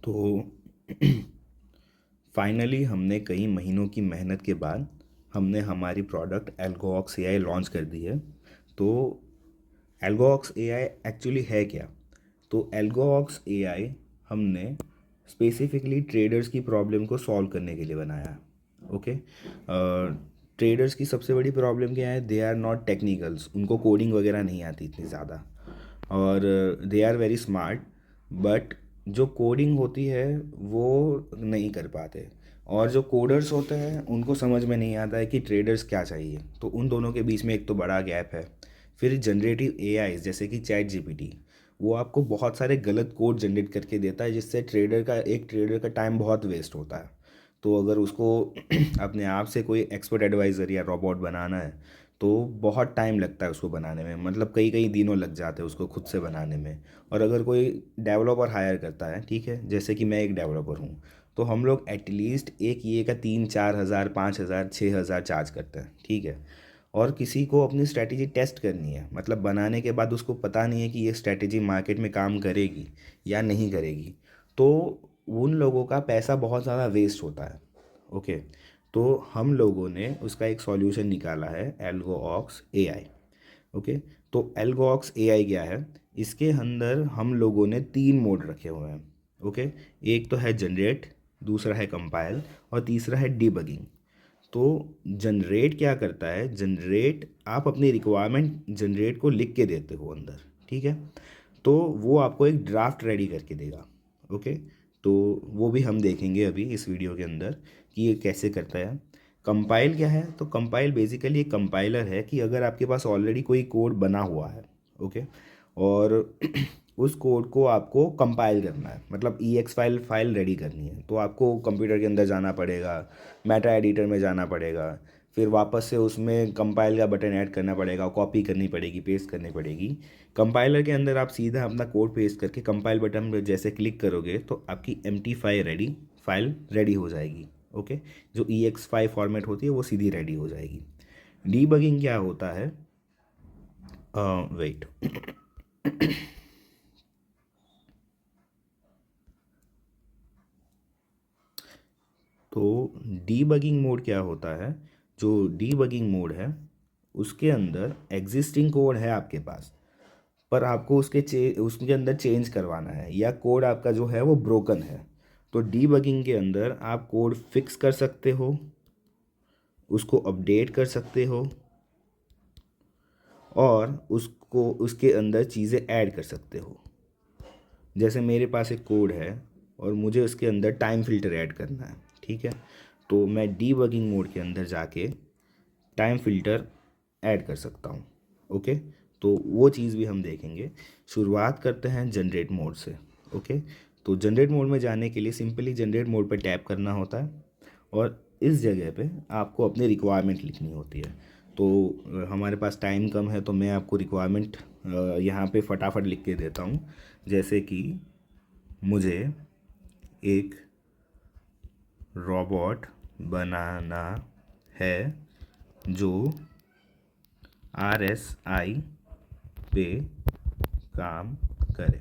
तो फाइनली हमने कई महीनों की मेहनत के बाद हमने हमारी प्रोडक्ट एल्गोऑक्स एआई लॉन्च कर दी है। तो एल्गोऑक्स एआई एक्चुअली है क्या? तो एल्गोऑक्स एआई हमने स्पेसिफिकली ट्रेडर्स की प्रॉब्लम को सॉल्व करने के लिए बनाया है। ओके। ट्रेडर्स की सबसे बड़ी प्रॉब्लम क्या है? दे आर नॉट टेक्निकल्स, उनको कोडिंग वगैरह नहीं आती इतनी ज़्यादा, और they are very smart, but जो कोडिंग होती है वो नहीं कर पाते। और जो कोडर्स होते हैं उनको समझ में नहीं आता है कि ट्रेडर्स क्या चाहिए, तो उन दोनों के बीच में एक तो बड़ा गैप है। फिर जनरेटिव एआई जैसे कि चैट जीपीटी, वो आपको बहुत सारे गलत कोड जनरेट करके देता है, जिससे एक ट्रेडर का टाइम बहुत वेस्ट होता है। तो अगर उसको अपने आप से कोई एक्सपर्ट एडवाइज़र या रोबोट बनाना है तो बहुत टाइम लगता है उसको बनाने में, मतलब कई कई दिनों लग जाते हैं उसको खुद से बनाने में। और अगर कोई डेवलपर हायर करता है, ठीक है, जैसे कि मैं एक डेवलपर हूँ, तो हम लोग एटलीस्ट एक ये का 3-4 हज़ार 5 हज़ार 6 हज़ार चार्ज करते हैं, ठीक है। और किसी को अपनी स्ट्रैटेजी टेस्ट करनी है, मतलब बनाने के बाद उसको पता नहीं है कि ये स्ट्रैटेजी मार्केट में काम करेगी या नहीं करेगी, तो उन लोगों का पैसा बहुत ज़्यादा वेस्ट होता है। ओके। तो हम लोगों ने उसका एक सॉल्यूशन निकाला है, एल्गोऑक्स एआई। ओके। तो एल्गोऑक्स एआई क्या है? इसके अंदर हम लोगों ने 3 मोड रखे हुए हैं। ओके। एक तो है जनरेट, दूसरा है कंपाइल, और तीसरा है डीबगिंग। तो जनरेट क्या करता है? जनरेट, आप अपनी रिक्वायरमेंट जनरेट को लिख के देते हो अंदर, ठीक है, तो वो आपको एक ड्राफ्ट रेडी करके देगा। ओके। तो वो भी हम देखेंगे अभी इस वीडियो के अंदर कि ये कैसे करता है। कंपाइल क्या है? तो कंपाइल बेसिकली एक कंपाइलर है कि अगर आपके पास ऑलरेडी कोई कोड बना हुआ है, ओके, और उस कोड को आपको कंपाइल करना है, मतलब EX फाइल रेडी करनी है, तो आपको कंप्यूटर के अंदर जाना पड़ेगा, मेटा एडिटर में जाना पड़ेगा, फिर वापस से उसमें कंपाइल का बटन ऐड करना पड़ेगा, कॉपी करनी पड़ेगी, पेस्ट करनी पड़ेगी। कंपाइलर के अंदर आप सीधा अपना कोड पेस्ट करके कंपाइल बटन पर जैसे क्लिक करोगे तो आपकी फाइल रेडी हो जाएगी। ओके। जो EX फॉर्मेट होती है वो सीधी रेडी हो जाएगी। डीबगिंग क्या होता है? वेट। तो डीबगिंग मोड क्या होता है? जो डीबगिंग मोड है उसके अंदर एग्जिस्टिंग कोड है आपके पास, पर आपको उसके अंदर चेंज करवाना है, या कोड आपका जो है वो ब्रोकन है। तो डीबगिंग के अंदर आप कोड फिक्स कर सकते हो, उसको अपडेट कर सकते हो, और उसको उसके अंदर चीज़ें ऐड कर सकते हो। जैसे मेरे पास एक कोड है और मुझे उसके अंदर टाइम फिल्टर ऐड करना है, ठीक है, तो मैं डीबगिंग मोड के अंदर जाके टाइम फिल्टर ऐड कर सकता हूँ। ओके। तो वो चीज़ भी हम देखेंगे। शुरुआत करते हैं जनरेट मोड से। ओके। तो जनरेट मोड में जाने के लिए सिंपली जनरेट मोड पर टैप करना होता है, और इस जगह पे आपको अपनी रिक्वायरमेंट लिखनी होती है। तो हमारे पास टाइम कम है तो मैं आपको रिक्वायरमेंट यहाँ पे फटाफट लिख के देता हूँ। जैसे कि मुझे एक रोबोट बनाना है जो RSI पे काम करे।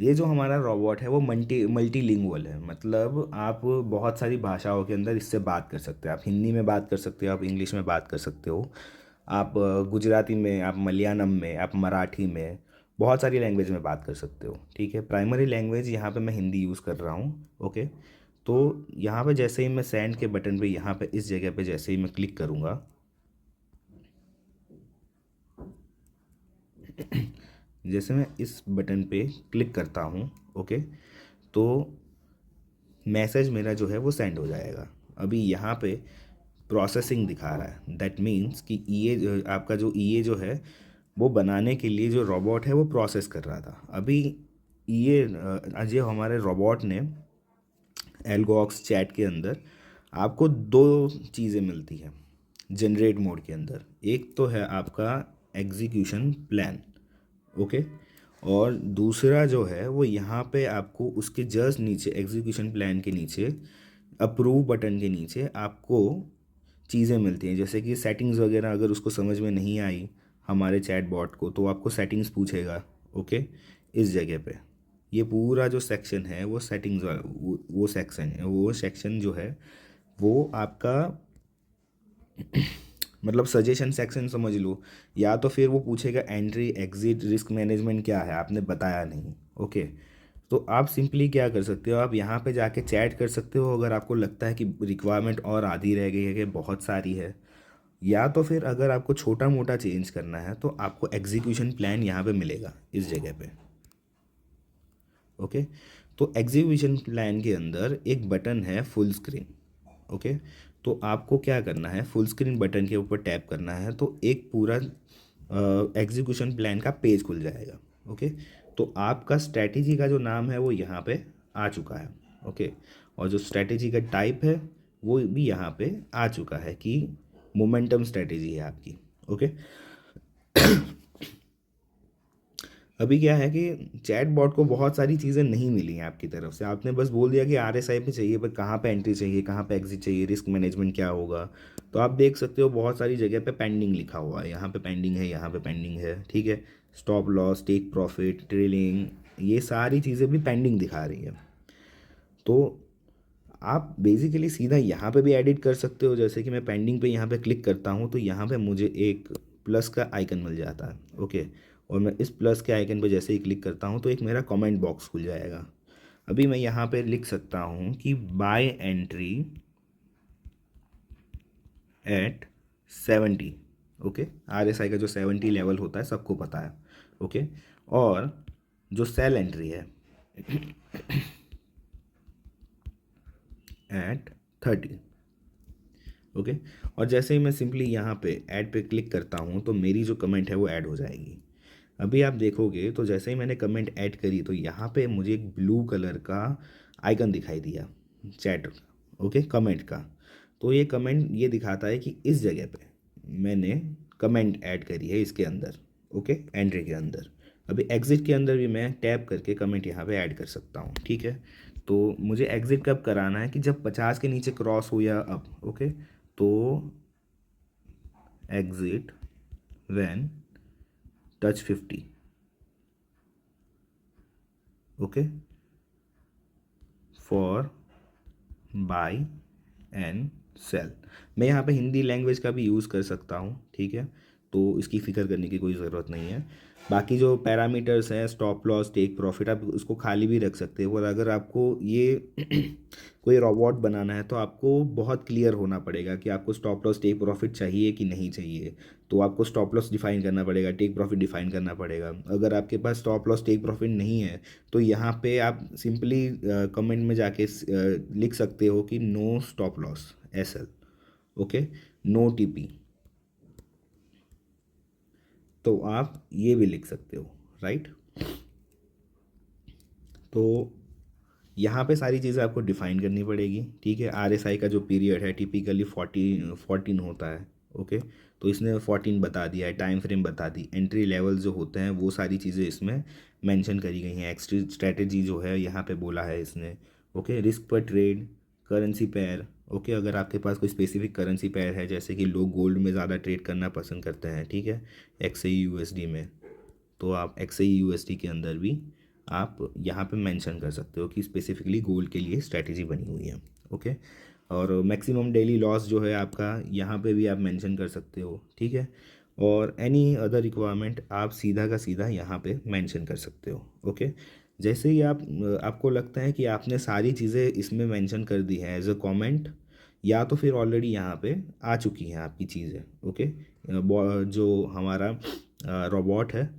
ये जो हमारा रोबोट है वो मल्टीलिंगुअल है, मतलब आप बहुत सारी भाषाओं के अंदर इससे बात कर सकते हो। आप हिंदी में बात कर सकते हो, आप इंग्लिश में बात कर सकते हो, आप गुजराती में, आप मलयालम में, आप मराठी में, बहुत सारी लैंग्वेज में बात कर सकते हो, ठीक है। प्राइमरी लैंग्वेज यहाँ पे मैं हिंदी यूज़ कर रहा हूँ। ओके। तो यहाँ पे जैसे ही मैं सेंड के बटन पे, यहाँ पे इस जगह पे जैसे ही मैं क्लिक करूँगा, जैसे मैं इस बटन पे क्लिक करता हूँ, ओके, तो मैसेज मेरा जो है वो सेंड हो जाएगा। अभी यहाँ पे प्रोसेसिंग दिखा रहा है, दैट मीन्स कि आपका जो जो है वो बनाने के लिए जो रोबोट है वो प्रोसेस कर रहा था। अभी जो हमारे रोबोट ने एल्गोक्स चैट के अंदर आपको 2 चीज़ें मिलती हैं जनरेट मोड के अंदर। एक तो है आपका एग्जीक्यूशन प्लान, ओके, और दूसरा जो है वो यहाँ पे आपको उसके जस्ट नीचे, एग्जीक्यूशन प्लान के नीचे, अप्रूव बटन के नीचे आपको चीज़ें मिलती हैं, जैसे कि सेटिंग्स वगैरह। अगर उसको समझ में नहीं आई हमारे चैट बॉट को, तो आपको सेटिंग्स पूछेगा। ओके। इस जगह पे ये पूरा जो सेक्शन है वो सेटिंग्स वो सेक्शन है, वो सेक्शन जो है वो आपका मतलब सजेशन सेक्शन समझ लो, या तो फिर वो पूछेगा एंट्री एग्जिट रिस्क मैनेजमेंट क्या है, आपने बताया नहीं। ओके, तो आप सिंपली क्या कर सकते हो, आप यहाँ पे जाके चैट कर सकते हो अगर आपको लगता है कि रिक्वायरमेंट और आधी रह गई है कि बहुत सारी है, या तो फिर अगर आपको छोटा मोटा चेंज करना है तो आपको एग्जीक्यूशन प्लान यहाँ पे मिलेगा इस जगह पे। ओके, तो एग्जीक्यूशन प्लान के अंदर एक बटन है फुल स्क्रीन। ओके, तो आपको क्या करना है, फुल स्क्रीन बटन के ऊपर टैप करना है तो एक पूरा एग्जीक्यूशन प्लान का पेज खुल जाएगा। ओके, तो आपका स्ट्रैटेजी का जो नाम है वो यहाँ पे आ चुका है। ओके, और जो स्ट्रैटेजी का टाइप है वो भी यहाँ पे आ चुका है कि मोमेंटम स्ट्रैटेजी है आपकी। ओके, अभी क्या है कि चैट बॉट को बहुत सारी चीज़ें नहीं मिली हैं आपकी तरफ से, आपने बस बोल दिया कि RSI पे चाहिए, पर कहाँ पे एंट्री चाहिए, कहाँ पे एग्जिट चाहिए, रिस्क मैनेजमेंट क्या होगा। तो आप देख सकते हो बहुत सारी जगह पे पेंडिंग लिखा हुआ है, यहाँ पे पेंडिंग है, यहाँ पे पेंडिंग है, ठीक है। Stop loss, take profit, trailing, ये सारी चीज़ें भी पेंडिंग दिखा रही है। तो आप बेसिकली सीधा यहाँ पे भी एडिट कर सकते हो, जैसे कि मैं पेंडिंग पे यहाँ पे क्लिक करता हूँ तो यहाँ पे मुझे एक प्लस का आइकन मिल जाता है। ओके, और मैं इस प्लस के आइकन पे जैसे ही क्लिक करता हूँ तो एक मेरा कमेंट बॉक्स खुल जाएगा। अभी मैं यहाँ पे लिख सकता हूँ कि buy entry at 70। Okay, RSI का जो 70 लेवल होता है सबको पता है। ओके, और जो सेल एंट्री है एट 30। ओके, और जैसे ही मैं सिंपली यहाँ पे ऐड पे क्लिक करता हूँ तो मेरी जो कमेंट है वो ऐड हो जाएगी। अभी आप देखोगे तो जैसे ही मैंने कमेंट ऐड करी तो यहाँ पे मुझे एक ब्लू कलर का आइकन दिखाई दिया चैट का। ओके, कमेंट का। तो ये कमेंट ये दिखाता है कि इस जगह पे मैंने कमेंट ऐड करी है इसके अंदर। ओके, एंट्री के अंदर। अभी एग्ज़िट के अंदर भी मैं टैप करके कमेंट यहाँ पे ऐड कर सकता हूँ, ठीक है। तो मुझे एग्ज़िट कब कराना है कि जब 50 के नीचे क्रॉस हो या अप। ओके, तो exit when touch 50। Okay, for buy and sell. मैं यहाँ पे हिंदी लैंग्वेज का भी यूज़ कर सकता हूँ, ठीक है, तो इसकी फ़िक्र करने की कोई ज़रूरत नहीं है। बाकी जो पैरामीटर्स हैं, स्टॉप लॉस, टेक प्रॉफिट, आप उसको खाली भी रख सकते हो। और अगर आपको ये कोई रोबोट बनाना है तो आपको बहुत क्लियर होना पड़ेगा कि आपको स्टॉप लॉस टेक प्रॉफिट चाहिए कि नहीं चाहिए। तो आपको स्टॉप लॉस डिफाइन करना पड़ेगा, टेक प्रॉफिट डिफाइन करना पड़ेगा। अगर आपके पास स्टॉप लॉस टेक प्रॉफिट नहीं है तो यहाँ पे आप सिंपली कमेंट में जाके लिख सकते हो कि no stop loss SL। Okay, no TP। तो आप ये भी लिख सकते हो, राइट। तो यहाँ पे सारी चीज़ें आपको डिफाइन करनी पड़ेगी, ठीक है। RSI का जो पीरियड है टिपिकली 14 होता है। ओके, तो इसने 14 बता दिया है, टाइम फ्रेम बता दी, एंट्री लेवल जो होते हैं वो सारी चीज़ें इसमें मेंशन करी गई हैं। एक्सट्री स्ट्रैटेजी जो है यहाँ पे बोला है इसने। ओके, रिस्क पर ट्रेड, करेंसी पेयर। ओके, अगर आपके पास कोई स्पेसिफिक करेंसी पेयर है, जैसे कि लोग गोल्ड में ज़्यादा ट्रेड करना पसंद करते हैं, ठीक है, XAE USD में, तो आप XAE USD के अंदर भी आप यहाँ पे मेंशन कर सकते हो कि स्पेसिफिकली गोल्ड के लिए स्ट्रैटेजी बनी हुई है। ओके, और मैक्सिमम डेली लॉस जो है आपका यहाँ पे भी आप मेंशन कर सकते हो, ठीक है। और एनी अदर रिक्वायरमेंट आप सीधा का सीधा यहाँ पे मेंशन कर सकते हो। ओके, जैसे ही आपको लगता है कि आपने सारी चीज़ें इसमें मेंशन कर दी हैं एज अ कमेंट, या तो फिर ऑलरेडी यहाँ पे आ चुकी हैं आपकी चीज़ें। ओके, जो हमारा रोबोट है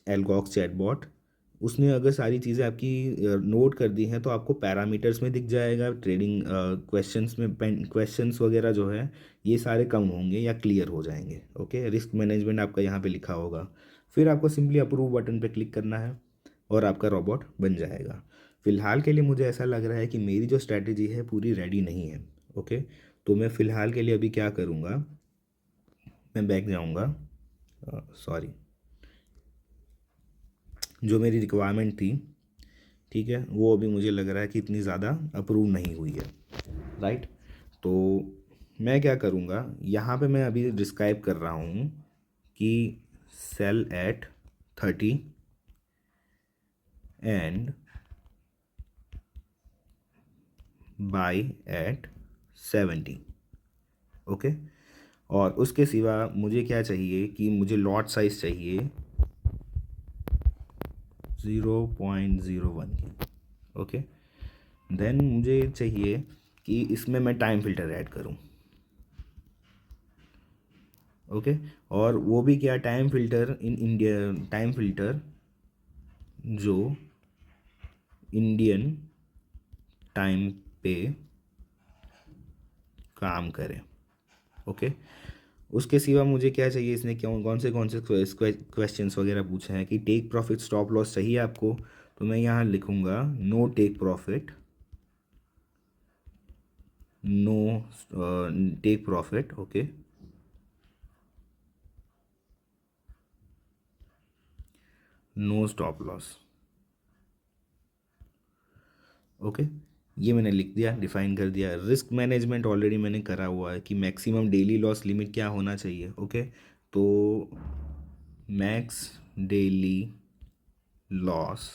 एल्गॉक्स चैटबॉट, उसने अगर सारी चीज़ें आपकी नोट कर दी हैं तो आपको पैरामीटर्स में दिख जाएगा। ट्रेडिंग क्वेश्चंस में क्वेश्चंस वगैरह जो है ये सारे कम होंगे या क्लियर हो जाएंगे। ओके, रिस्क मैनेजमेंट आपका यहाँ पे लिखा होगा, फिर आपको सिंपली अप्रूव बटन पे क्लिक करना है और आपका रोबोट बन जाएगा। फ़िलहाल के लिए मुझे ऐसा लग रहा है कि मेरी जो स्ट्रैटेजी है पूरी रेडी नहीं है। ओके, तो मैं फ़िलहाल के लिए अभी क्या करूँगा, मैं बैक जाऊँगा, सॉरी, जो मेरी रिक्वायरमेंट थी, ठीक है, वो अभी मुझे लग रहा है कि इतनी ज़्यादा अप्रूव नहीं हुई है, राइट। तो मैं क्या करूँगा, यहाँ पे मैं अभी डिस्क्राइब कर रहा हूँ कि sell at 30 and buy at 70। Okay. और उसके सिवा मुझे क्या चाहिए कि मुझे लॉट साइज चाहिए 0.01 की। ओके। देन मुझे चाहिए कि इसमें मैं टाइम फिल्टर ऐड करूं। ओके। और वो भी क्या, time filter in India, time filter जो इंडियन टाइम पे काम करे। ओके। उसके सिवा मुझे क्या चाहिए, इसने क्यों कौन से क्वेश्चंस वगैरह पूछे हैं कि टेक प्रॉफिट स्टॉप लॉस चाहिए आपको, तो मैं यहाँ लिखूँगा no take profit, no take profit. Okay. No stop loss. Okay. ये मैंने लिख दिया, डिफाइन कर दिया। रिस्क मैनेजमेंट ऑलरेडी मैंने करा हुआ है कि मैक्सिमम डेली लॉस लिमिट क्या होना चाहिए। ओके। तो मैक्स डेली लॉस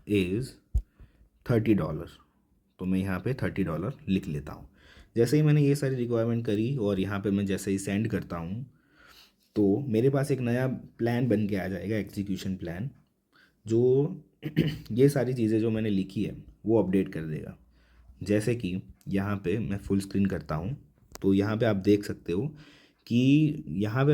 इज़ $30। तो मैं यहाँ पे $30 लिख लेता हूँ। जैसे ही मैंने ये सारी रिक्वायरमेंट करी और यहाँ पे मैं जैसे ही सेंड करता हूँ, तो मेरे पास एक नया प्लान बन के आ जाएगा, एग्जीक्यूशन प्लान, जो ये सारी चीज़ें जो मैंने लिखी है वो अपडेट कर देगा। जैसे कि यहाँ पे मैं फुल स्क्रीन करता हूँ, तो यहाँ पे आप देख सकते हो कि यहाँ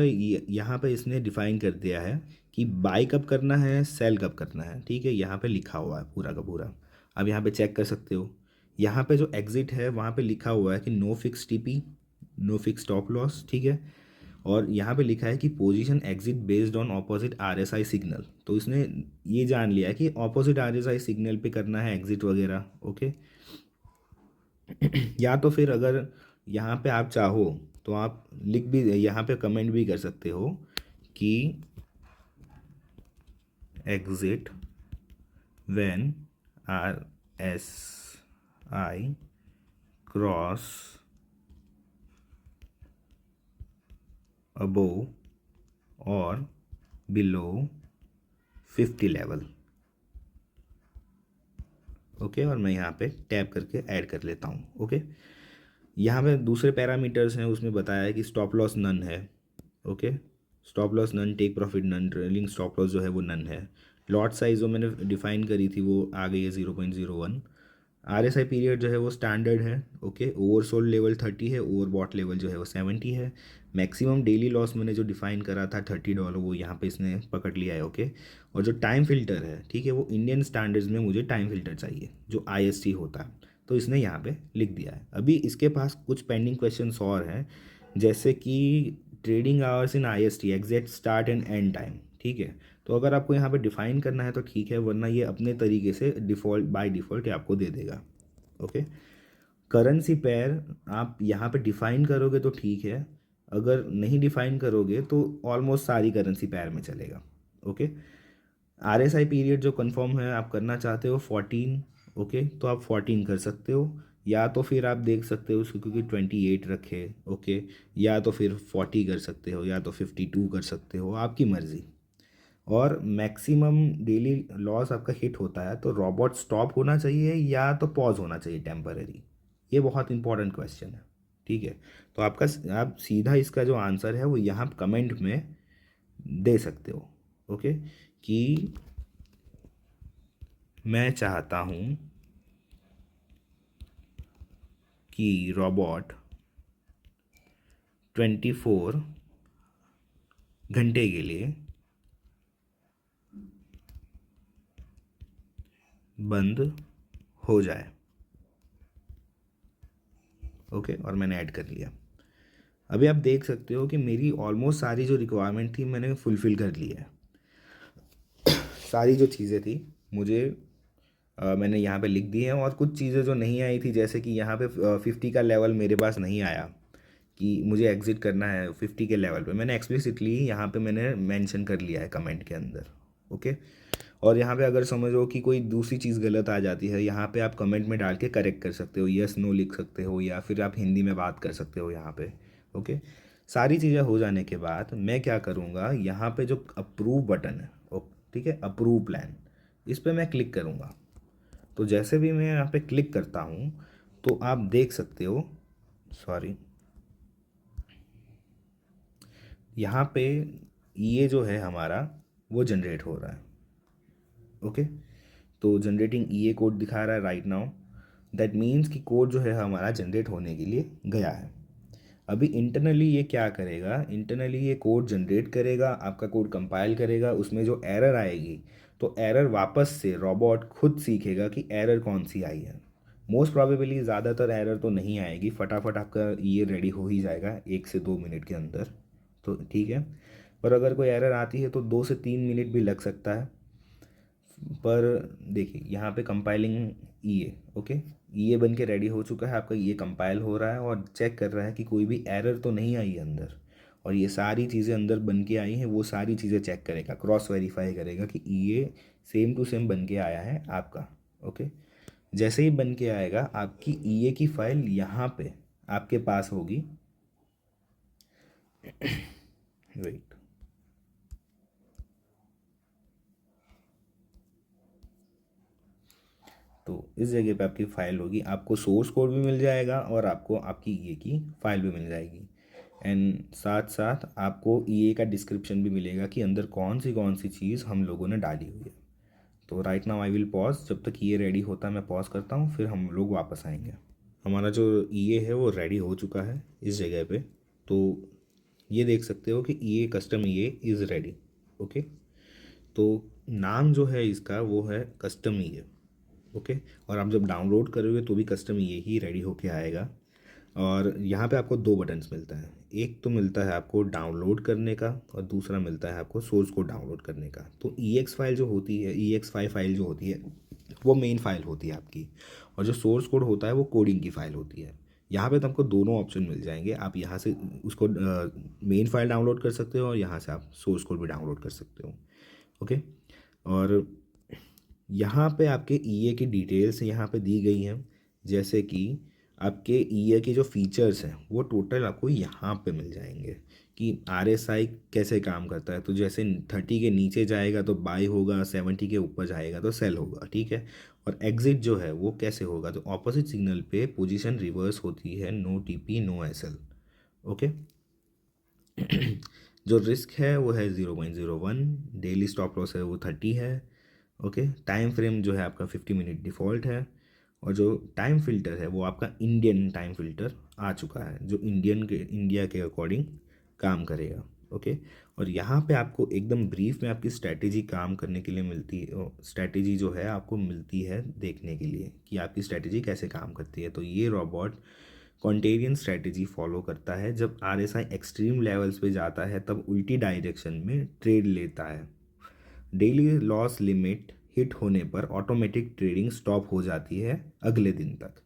पे इसने डिफाइन कर दिया है कि बाई कब करना है, सेल कब करना है। ठीक है, यहाँ पे लिखा हुआ है पूरा का पूरा। अब यहाँ पे चेक कर सकते हो, यहाँ पे जो एग्ज़िट है वहाँ पे लिखा हुआ है कि no fix TP, no fix stop loss. ठीक है। और यहाँ पे लिखा है कि position exit based on opposite RSI signal. तो इसने ये जान लिया कि ऑपोजिट आरएसआई सिग्नल पे करना है एग्जिट वगैरह। ओके। या तो फिर अगर यहाँ पे आप चाहो तो आप लिख भी, यहाँ पे कमेंट भी कर सकते हो कि exit when R S I cross above और बिलो 50 लेवल। ओके। और मैं यहाँ पे टैप करके ऐड कर लेता हूँ। ओके। यहाँ पे दूसरे पैरामीटर्स हैं, उसमें बताया है कि स्टॉप लॉस नन है। Okay. Stop loss none, take profit none, trailing stop loss जो है वो नन है। लॉट साइज जो मैंने डिफाइन करी थी वो आ गई है 0.01। आरएसआई पीरियड जो है वो स्टैंडर्ड है। ओके। ओवरसोल्ड लेवल 30 है, ओवरबॉट लेवल जो है वो 70 है। मैक्सिमम डेली लॉस मैंने जो डिफाइन करा था $30, वो यहाँ पे इसने पकड़ लिया है। ओके। और जो टाइम फिल्टर है, ठीक है, वो इंडियन स्टैंडर्ड्स में मुझे टाइम फिल्टर चाहिए जो आईएसटी होता है, तो इसने यहाँ पे लिख दिया है। अभी इसके पास कुछ पेंडिंग क्वेश्चंस और हैं, जैसे कि trading hours in IST, exact start and and time. ठीक है। तो अगर आपको यहाँ पे डिफाइन करना है तो ठीक है, वरना ये अपने तरीके से डिफ़ॉल्ट बाय डिफ़ॉल्ट ये आपको दे देगा। ओके। करेंसी पेयर आप यहाँ पे डिफाइन करोगे तो ठीक है, अगर नहीं डिफाइन करोगे तो ऑलमोस्ट सारी करेंसी पेयर में चलेगा। ओके। आरएसआई पीरियड जो कंफर्म है आप करना चाहते हो 14। ओके। तो आप 14 कर सकते हो, या तो फिर आप देख सकते हो उसको क्योंकि 28 रखे। ओके। या तो फिर 40 कर सकते हो, या तो 52 कर सकते हो, आपकी मर्ज़ी। और मैक्सिमम डेली लॉस आपका हिट होता है तो रोबोट स्टॉप होना चाहिए या तो पॉज होना चाहिए टेम्पररी। ये बहुत इंपॉर्टेंट क्वेश्चन है। ठीक है। तो आपका, आप सीधा इसका जो आंसर है वो यहाँ कमेंट में दे सकते हो। ओके। कि मैं चाहता हूँ कि रोबोट 24 घंटे के लिए बंद हो जाए। ओके। और मैंने ऐड कर लिया। अभी आप देख सकते हो कि मेरी ऑलमोस्ट सारी जो रिक्वायरमेंट थी मैंने फुलफ़िल कर ली है। सारी जो चीज़ें थी मुझे मैंने यहाँ पे लिख दी हैं, और कुछ चीज़ें जो नहीं आई थी, जैसे कि यहाँ पे 50 का लेवल मेरे पास नहीं आया कि मुझे एग्ज़िट करना है 50 के लेवल पे, मैंने एक्सप्लिसिटली यहाँ पे मैंने मेंशन कर लिया है कमेंट के अंदर। ओके। और यहाँ पे अगर समझो कि कोई दूसरी चीज़ गलत आ जाती है, यहाँ पे आप कमेंट में डाल के करेक्ट कर सकते हो, यस नो लिख सकते हो, या फिर आप हिंदी में बात कर सकते हो यहाँ पे। ओके। सारी चीज़ें हो जाने के बाद मैं क्या करूँगा, यहाँ पे जो अप्रूव बटन है, ठीक है, अप्रूव प्लान, इस पर मैं क्लिक करूँगा। तो जैसे भी मैं यहाँ पे क्लिक करता हूँ तो आप देख सकते हो, सॉरी, यहाँ पे ये जो है हमारा वो जनरेट हो रहा है। ओके, तो जनरेटिंग ई ए कोड दिखा रहा है राइट नाउ। दैट मीन्स कि कोड जो है हमारा जनरेट होने के लिए गया है। अभी इंटरनली ये क्या करेगा, इंटरनली ये कोड जनरेट करेगा, आपका कोड कंपाइल करेगा, उसमें जो एरर आएगी तो एरर वापस से रोबोट खुद सीखेगा कि एरर कौन सी आई है। मोस्ट प्रोबेबली ज़्यादातर एरर तो नहीं आएगी, फटाफट आपका ये रेडी हो ही जाएगा 1 से 2 मिनट के अंदर, तो ठीक है। पर अगर कोई एरर आती है तो 2 से 3 मिनट भी लग सकता है। पर देखिए यहाँ पे कंपाइलिंग ई ए, ओके, ई ए बन के रेडी हो चुका है, आपका ये कंपाइल हो रहा है और चेक कर रहा है कि कोई भी एरर तो नहीं आई है अंदर। और ये सारी चीज़ें अंदर बन के आई हैं, वो सारी चीज़ें चेक करेगा, क्रॉस वेरीफाई करेगा कि ई ए सेम टू सेम बन के आया है आपका। ओके, जैसे ही बन के आएगा आपकी ई ए की फाइल यहाँ पे आपके पास होगी। वेट, तो इस जगह पे आपकी फ़ाइल होगी, आपको सोर्स कोड भी मिल जाएगा और आपको आपकी ईए की फ़ाइल भी मिल जाएगी। एंड साथ साथ आपको ईए का डिस्क्रिप्शन भी मिलेगा कि अंदर कौन सी चीज़ हम लोगों ने डाली हुई है। तो right now I will pause, जब तक ये रेडी होता है मैं पॉज करता हूँ, फिर हम लोग वापस आएंगे। हमारा जो ईए है वो रेडी हो चुका है इस जगह पे। तो ये देख सकते हो कि EA custom EA is ready. Okay, तो नाम जो है इसका वो है कस्टम ईए। ओके, और आप जब डाउनलोड करोगे तो भी कस्टम ये ही रेडी होके आएगा। और यहाँ पे आपको दो बटन्स मिलता है, एक तो मिलता है आपको डाउनलोड करने का और दूसरा मिलता है आपको सोर्स को डाउनलोड करने का। तो ई एक्स फाइल जो होती है, ई एक्स फाइल जो होती है वो मेन फाइल होती है आपकी, और जो सोर्स कोड होता है वो कोडिंग की फ़ाइल होती है। यहाँ पे तो आपको दोनों ऑप्शन मिल जाएंगे, आप यहाँ से उसको मेन फाइल डाउनलोड कर सकते हो और यहाँ से आप सोर्स कोड भी डाउनलोड कर सकते हो। ओके, और यहाँ पे आपके ईए की डिटेल्स यहाँ पे दी गई हैं, जैसे कि आपके ईए के जो फीचर्स हैं वो टोटल आपको यहाँ पे मिल जाएंगे कि आरएसआई कैसे काम करता है। तो जैसे 30 के नीचे जाएगा तो बाई होगा, 70 के ऊपर जाएगा तो सेल होगा, ठीक है। और एग्जिट जो है वो कैसे होगा, तो ऑपोजिट सिग्नल पे पोजीशन रिवर्स होती है, no TP no SL. Okay, जो रिस्क है वो है 0.01, डेली स्टॉप लॉस है वो 30 है। ओके, टाइम फ्रेम जो है आपका 50 मिनट डिफ़ॉल्ट है, और जो टाइम फिल्टर है वो आपका इंडियन टाइम फिल्टर आ चुका है, जो इंडिया के अकॉर्डिंग काम करेगा। ओके, और यहाँ पे आपको एकदम ब्रीफ में आपकी स्ट्रैटेजी काम करने के लिए मिलती है, स्ट्रैटेजी जो है आपको मिलती है देखने के लिए कि आपकी स्ट्रैटेजी कैसे काम करती है। तो ये रोबोट कॉन्टेरियन स्ट्रैटेजी फॉलो करता है, जब आरएसआई एक्सट्रीम लेवल्स पे जाता है तब उल्टी डायरेक्शन में ट्रेड लेता है। डेली लॉस लिमिट हिट होने पर ऑटोमेटिक ट्रेडिंग स्टॉप हो जाती है अगले दिन तक।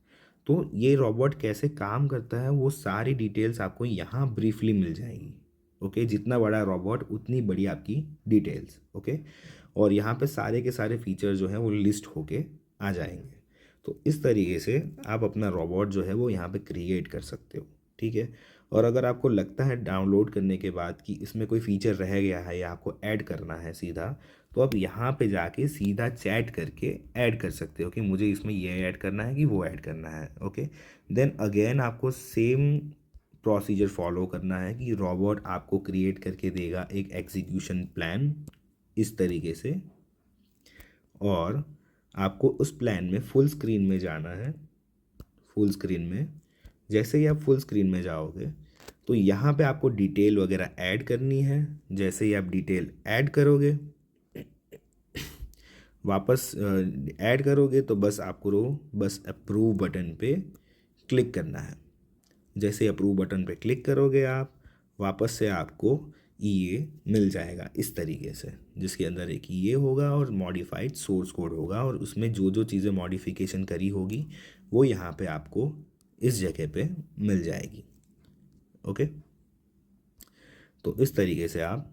तो ये रोबोट कैसे काम करता है वो सारी डिटेल्स आपको यहाँ ब्रीफली मिल जाएगी। ओके, जितना बड़ा रोबोट उतनी बड़ी आपकी डिटेल्स। ओके, और यहाँ पे सारे के सारे फीचर जो हैं वो लिस्ट होके आ जाएंगे। तो इस तरीके से आप अपना रोबोट जो है वो यहाँ पे क्रिएट कर सकते हो, ठीक है। और अगर आपको लगता है डाउनलोड करने के बाद कि इसमें कोई फीचर रह गया है या आपको ऐड करना है सीधा, तो आप यहाँ पे जाके सीधा चैट करके ऐड कर सकते हो कि मुझे इसमें ये ऐड करना है कि वो ऐड करना है। ओके, देन अगेन आपको सेम प्रोसीजर फॉलो करना है कि रोबोट आपको क्रिएट करके देगा एक एग्जीक्यूशन प्लान इस तरीके से, और आपको उस प्लान में फुल स्क्रीन में जाना है। फुल स्क्रीन में जैसे ही आप फुल स्क्रीन में जाओगे तो यहाँ पे आपको डिटेल वगैरह ऐड करनी है। जैसे ही आप डिटेल ऐड करोगे, वापस ऐड करोगे तो बस आपको बस अप्रूव बटन पे क्लिक करना है। जैसे अप्रूव बटन पे क्लिक करोगे आप, वापस से आपको ईए मिल जाएगा इस तरीके से, जिसके अंदर एक ईए होगा और मॉडिफाइड सोर्स कोड होगा, और उसमें जो जो चीज़ें मॉडिफिकेशन करी होगी वो यहाँ पे आपको इस जगह पे मिल जाएगी। ओके, तो इस तरीके से आप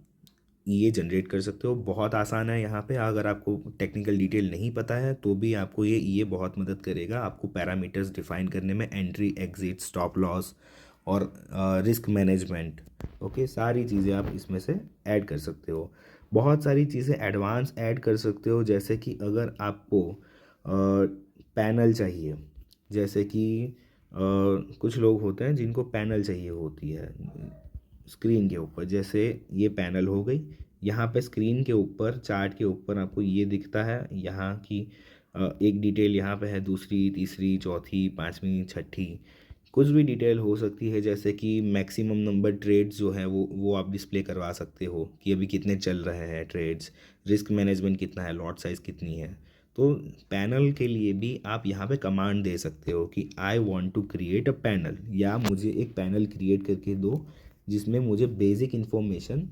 ये जनरेट कर सकते हो, बहुत आसान है। यहाँ पे अगर आपको टेक्निकल डिटेल नहीं पता है तो भी आपको ये बहुत मदद करेगा आपको पैरामीटर्स डिफाइन करने में, एंट्री एग्जिट स्टॉप लॉस और रिस्क मैनेजमेंट। ओके, सारी चीज़ें आप इसमें से ऐड कर सकते हो। बहुत सारी चीज़ें एडवांस ऐड कर सकते हो, जैसे कि अगर आपको पैनल चाहिए, जैसे कि कुछ लोग होते हैं जिनको पैनल चाहिए होती है स्क्रीन के ऊपर, जैसे ये पैनल हो गई। यहाँ पे स्क्रीन के ऊपर चार्ट के ऊपर आपको ये दिखता है, यहाँ की एक डिटेल यहाँ पे है, दूसरी तीसरी चौथी पांचवी छठी, कुछ भी डिटेल हो सकती है, जैसे कि मैक्सिमम नंबर ट्रेड्स जो है वो आप डिस्प्ले करवा सकते हो कि अभी कितने चल रहे हैं ट्रेड्स, रिस्क मैनेजमेंट कितना है, लॉट साइज़ कितनी है। तो पैनल के लिए भी आप यहाँ पे कमांड दे सकते हो कि I want to create a panel, या मुझे एक पैनल क्रिएट करके दो जिसमें मुझे बेसिक इन्फॉर्मेशन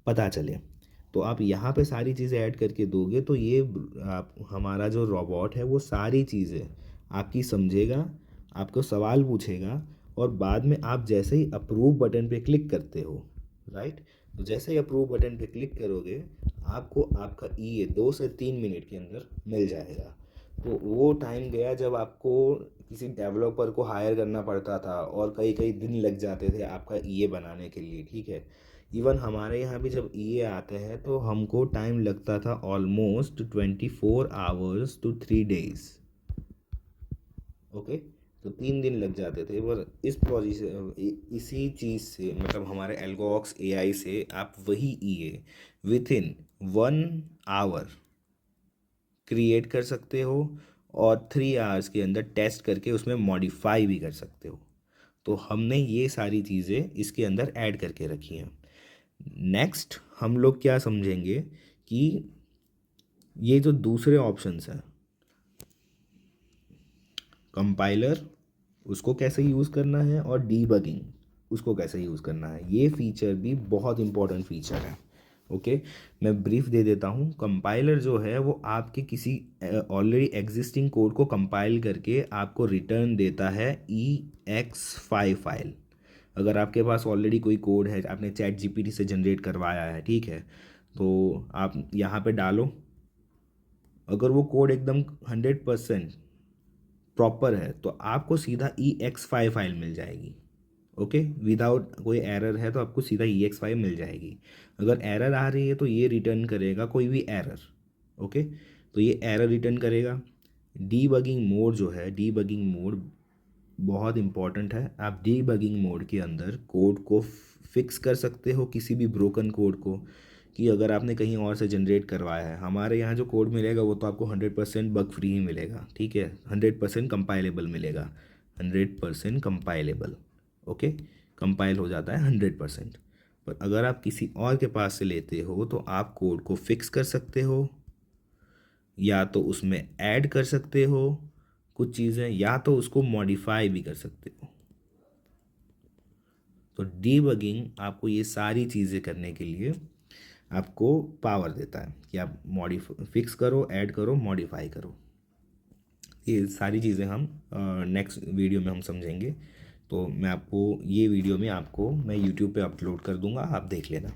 पता चले। तो आप यहाँ पे सारी चीज़ें ऐड करके दोगे तो ये आप हमारा जो रोबोट है वो सारी चीज़ें आपकी समझेगा, आपको सवाल पूछेगा, और बाद में आप जैसे ही अप्रूव बटन पे क्लिक करते हो, राइट, तो जैसे ही अप्रूव बटन पे क्लिक करोगे आपको आपका ईए 2 से 3 मिनट के अंदर मिल जाएगा। तो वो टाइम गया जब आपको किसी डेवलपर को हायर करना पड़ता था और कई कई दिन लग जाते थे आपका ईए बनाने के लिए, ठीक है। इवन हमारे यहाँ भी जब ईए आते हैं तो हमको टाइम लगता था almost 24 hours to 3 days। Okay, तो 3 दिन लग जाते थे। पर इस पोजीशन इसी चीज़ से, मतलब हमारे एल्गोऑक्स एआई से आप वही ईए विथ इन 1 आवर क्रिएट कर सकते हो, और 3 आवर्स के अंदर टेस्ट करके उसमें मॉडिफाई भी कर सकते हो। तो हमने ये सारी चीज़ें इसके अंदर ऐड करके रखी हैं। नेक्स्ट हम लोग क्या समझेंगे कि ये जो दूसरे ऑप्शंस हैं, कंपाइलर उसको कैसे यूज़ करना है और डीबगिंग उसको कैसे यूज़ करना है, ये फीचर भी बहुत इंपॉर्टेंट फीचर है। ओके, मैं ब्रीफ दे देता हूँ। कंपाइलर जो है वो आपके किसी ऑलरेडी एग्जिस्टिंग कोड को कंपाइल करके आपको रिटर्न देता है ex5 फाइल। अगर आपके पास ऑलरेडी कोई कोड है, आपने चैट जीपीटी से जनरेट करवाया है, ठीक है, तो आप यहाँ पे डालो। अगर वो कोड एकदम 100% प्रॉपर है तो आपको सीधा ex5 फाइल मिल जाएगी। ओके, विदाउट कोई एरर है तो आपको सीधा ex5 मिल जाएगी। अगर एरर आ रही है तो ये रिटर्न करेगा कोई भी एरर। ओके, तो ये एरर रिटर्न करेगा। डीबगिंग मोड जो है, डीबगिंग मोड बहुत इंपॉर्टेंट है। आप डीबगिंग मोड के अंदर कोड को फिक्स कर सकते हो, किसी भी ब्रोकन कोड को, कि अगर आपने कहीं और से जनरेट करवाया है। हमारे यहाँ जो कोड मिलेगा वो तो आपको 100% बग फ्री ही मिलेगा, ठीक है, 100% कंपाइलेबल मिलेगा, 100% कंपाइलेबल। ओके, कंपाइल हो जाता है 100%। पर अगर आप किसी और के पास से लेते हो तो आप कोड को फिक्स कर सकते हो, या तो उसमें ऐड कर सकते हो कुछ चीज़ें, या तो उसको मॉडिफाई भी कर सकते हो। तो डीबगिंग आपको ये सारी चीज़ें करने के लिए आपको पावर देता है कि आप फिक्स करो, ऐड करो, मॉडिफाई करो। ये सारी चीज़ें हम नेक्स्ट वीडियो में हम समझेंगे। तो मैं आपको ये वीडियो में आपको मैं यूट्यूब पे अपलोड कर दूंगा, आप देख लेना।